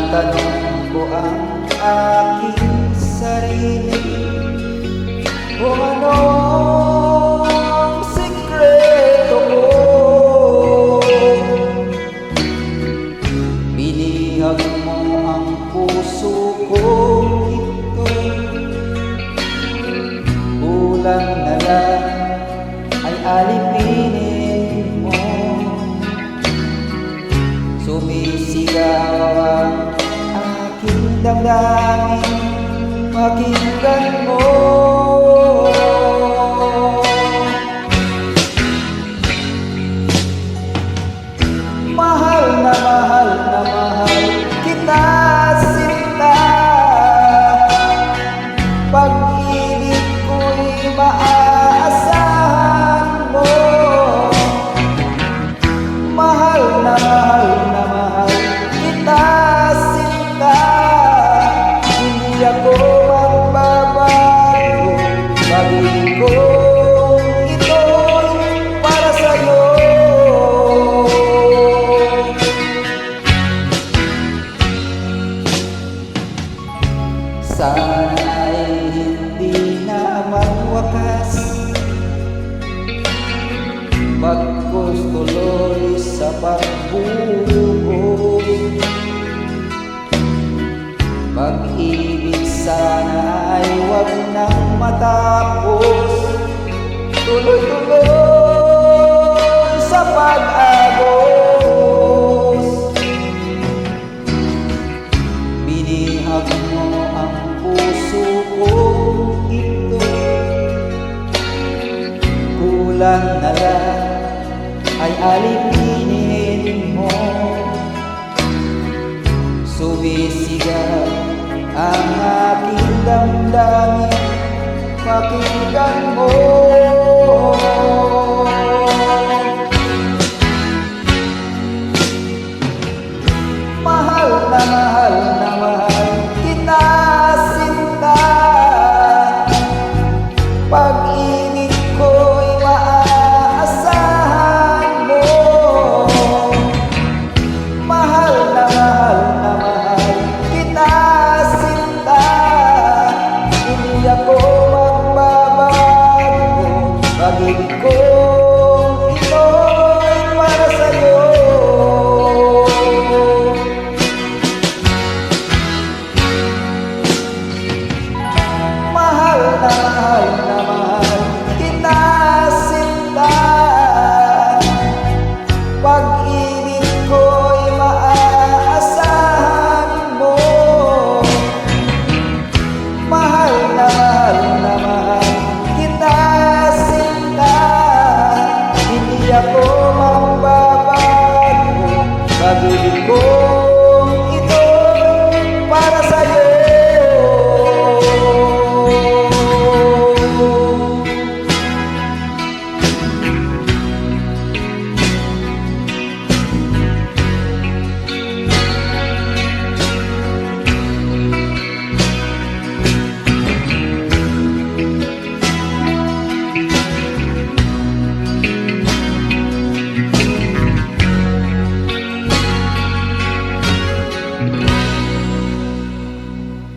Tinatanong ko ang aking sarili kung ano ang sikreto ko. Binihag mo ang puso ko ito, kulang na lang ay alipinin mo. Sumisigaw ang aking damdamin, pakinggan mo. Mahal na mahal na mahal kita, sinta. Pag-ibig ko'y maaasahan mo. Mahal na mahal na mahal kita, sinta. Hindi ako magbabago, pag-ibig ko ito'y para sa'yo. Sana ay hindi na magwakas, bagkus tuloy sa pagbubuo. Pag-ibig sana ay wag nang matapos, tuloy-tuloy sa pag-agos. Binihag mo ang puso ko ito, kulang na lang ay alipinin mo. Sumisigaw ang aking damdamin, pakinggan mo.